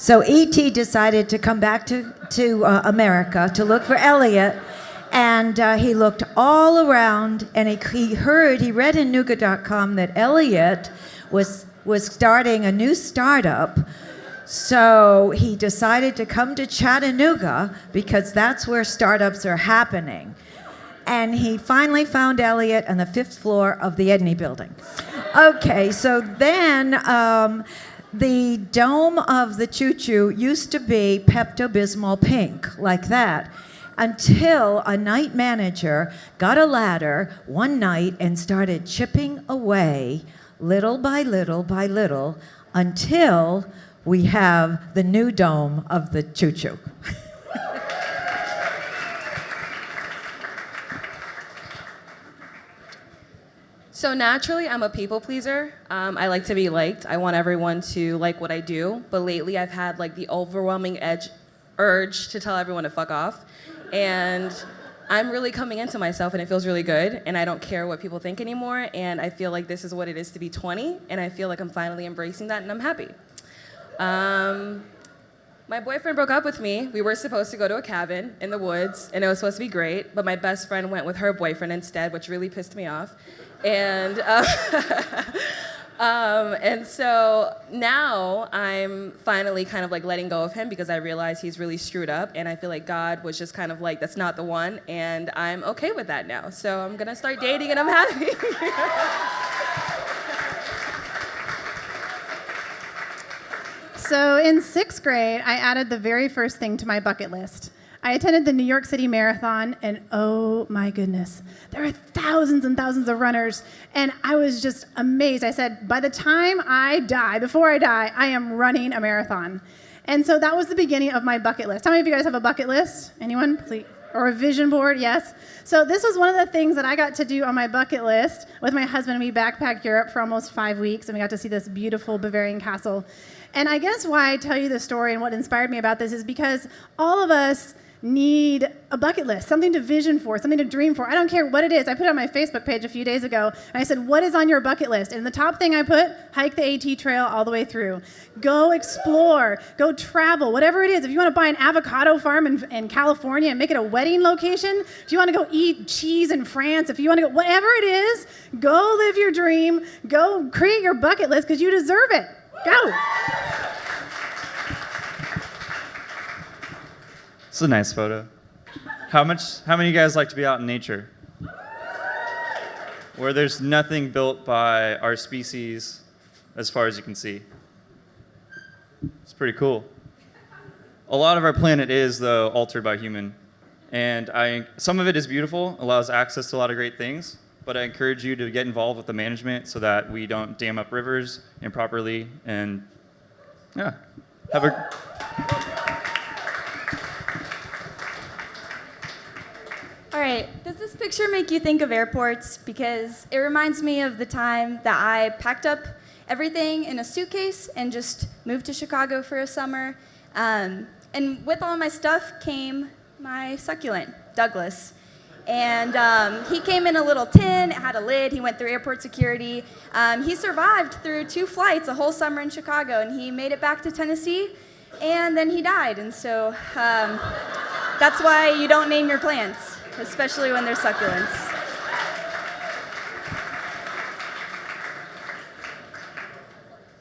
So E.T. decided to come back to America to look for Elliot, and he looked all around, and he read in Nougat.com that Elliot was starting a new startup. So he decided to come to Chattanooga because that's where startups are happening. And he finally found Elliot on the 5th floor of the Edney building. Okay, so then the dome of the choo-choo used to be Pepto-Bismol pink, like that, until a night manager got a ladder one night and started chipping away little by little by little until we have the new dome of the choo-choo. So naturally, I'm a people pleaser. I like to be liked. I want everyone to like what I do. But lately, I've had like the overwhelming urge to tell everyone to fuck off. And I'm really coming into myself, and it feels really good. And I don't care what people think anymore. And I feel like this is what it is to be 20. And I feel like I'm finally embracing that, and I'm happy. My boyfriend broke up with me. We were supposed to go to a cabin in the woods, and it was supposed to be great. But my best friend went with her boyfriend instead, which really pissed me off. And and so now I'm finally kind of like letting go of him because I realize he's really screwed up, and I feel like God was just kind of like, that's not the one, and I'm okay with that now. So I'm gonna start dating, and I'm happy. So in 6th grade, I added the very first thing to my bucket list. I attended the New York City Marathon, and oh my goodness, there are thousands and thousands of runners, and I was just amazed. I said, by the time I die, before I die, I am running a marathon. And so that was the beginning of my bucket list. How many of you guys have a bucket list? Anyone? Please. Or a vision board? Yes. So this was one of the things that I got to do on my bucket list with my husband. We backpacked Europe for almost 5 weeks, and we got to see this beautiful Bavarian castle. And I guess why I tell you this story and what inspired me about this is because all of us need a bucket list, something to vision for, something to dream for. I don't care what it is. I put it on my Facebook page a few days ago, and I said, what is on your bucket list? And the top thing I put, hike the AT trail all the way through. Go explore, go travel, whatever it is. If you want to buy an avocado farm in California and make it a wedding location, if you want to go eat cheese in France, if you want to go, whatever it is, go live your dream, go create your bucket list because you deserve it. Go. It's a nice photo. How many of you guys like to be out in nature? Where there's nothing built by our species as far as you can see. It's pretty cool. A lot of our planet is, though, altered by human. And some of it is beautiful, allows access to a lot of great things, but I encourage you to get involved with the management so that we don't dam up rivers improperly, and yeah, have a... All right, does this picture make you think of airports? Because it reminds me of the time that I packed up everything in a suitcase and just moved to Chicago for a summer. And with all my stuff came my succulent, Douglas. And he came in a little tin, it had a lid, he went through airport security. He survived through 2 flights, a whole summer in Chicago, and he made it back to Tennessee, and then he died. And so that's why you don't name your plants, especially when they're succulents.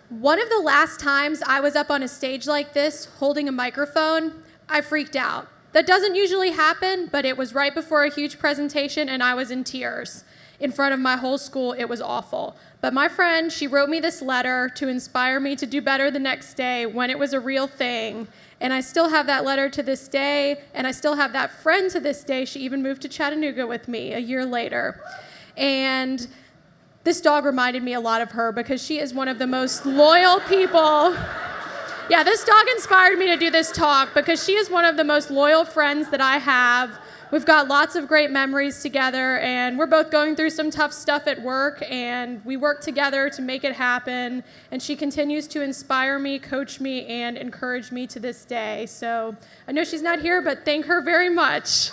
One of the last times I was up on a stage like this, holding a microphone, I freaked out. That doesn't usually happen, but it was right before a huge presentation, and I was in tears. In front of my whole school, it was awful. But my friend, she wrote me this letter to inspire me to do better the next day when it was a real thing. And I still have that letter to this day, and I still have that friend to this day. She even moved to Chattanooga with me a year later. And this dog reminded me a lot of her because she is one of the most loyal people. Yeah, this dog inspired me to do this talk because she is one of the most loyal friends that I have. We've got lots of great memories together, and we're both going through some tough stuff at work, and we work together to make it happen. And she continues to inspire me, coach me, and encourage me to this day. So I know she's not here, but thank her very much.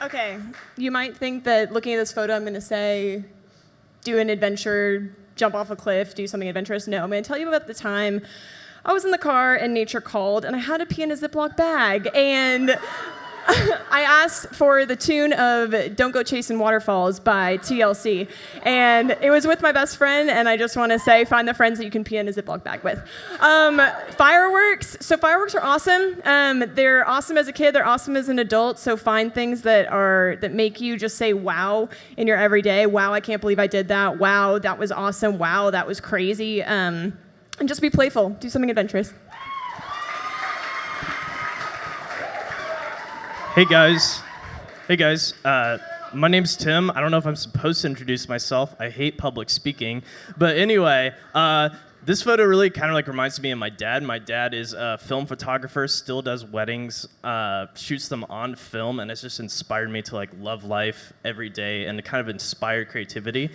Okay, you might think that looking at this photo, I'm going to say, do an adventure jump off a cliff, do something adventurous. No, I'm going to tell you about the time I was in the car and nature called, and I had to pee in a Ziploc bag. And I asked for the tune of Don't Go Chasing Waterfalls by TLC. And it was with my best friend, and I just want to say, find the friends that you can pee in a Ziploc bag with. Fireworks. So fireworks are awesome. They're awesome as a kid. They're awesome as an adult. So find things that make you just say, wow, in your everyday. Wow, I can't believe I did that. Wow, that was awesome. Wow, that was crazy. And just be playful. Do something adventurous. Hey guys. My name's Tim. I don't know if I'm supposed to introduce myself. I hate public speaking. But anyway, this photo really kind of like reminds me of my dad. My dad is a film photographer, still does weddings, shoots them on film, and it's just inspired me to like love life every day and to kind of inspire creativity.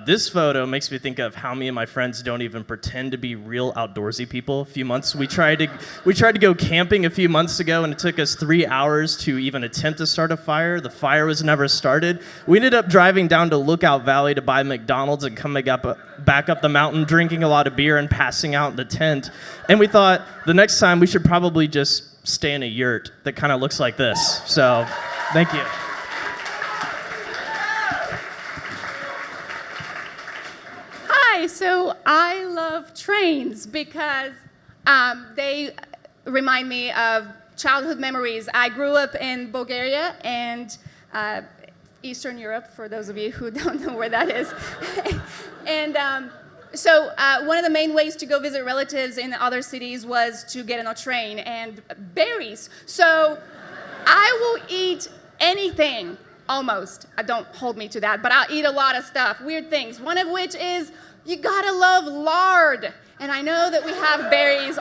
This photo makes me think of how me and my friends don't even pretend to be real outdoorsy people. A few months we tried to go camping a few months ago, and it took us 3 hours to even attempt to start a fire. The fire was never started. We ended up driving down to Lookout Valley to buy McDonald's and coming back up the mountain, drinking a lot of beer and passing out in the tent. And we thought the next time we should probably just stay in a yurt that kind of looks like this. So, thank you. Hi, so I love trains because they remind me of childhood memories. I grew up in Bulgaria and Eastern Europe, for those of you who don't know where that is. And so one of the main ways to go visit relatives in other cities was to get on a train and berries. So I will eat anything, almost. Don't hold me to that, but I'll eat a lot of stuff, weird things, one of which is you gotta love lard. And I know that we have berries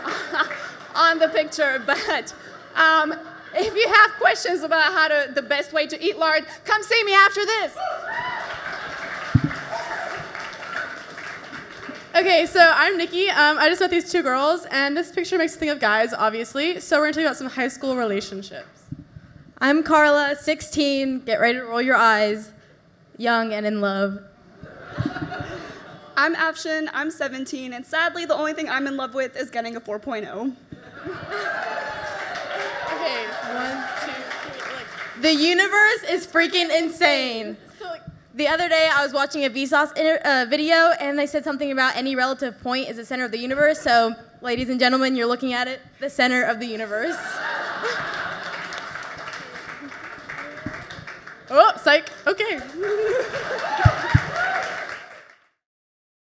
on the picture, but if you have questions about the best way to eat lard, come see me after this. Okay, so I'm Nikki. I just met these two girls, and this picture makes me think of guys, obviously. So we're gonna tell you about some high school relationships. I'm Carla, 16. Get ready to roll your eyes. Young and in love. I'm Afshin, I'm 17, and sadly the only thing I'm in love with is getting a 4.0. Okay, 1, 2, 3, The universe is freaking insane. The other day I was watching a Vsauce video and they said something about any relative point is the center of the universe. So, ladies and gentlemen, you're looking at it, the center of the universe. Oh, psych. Okay.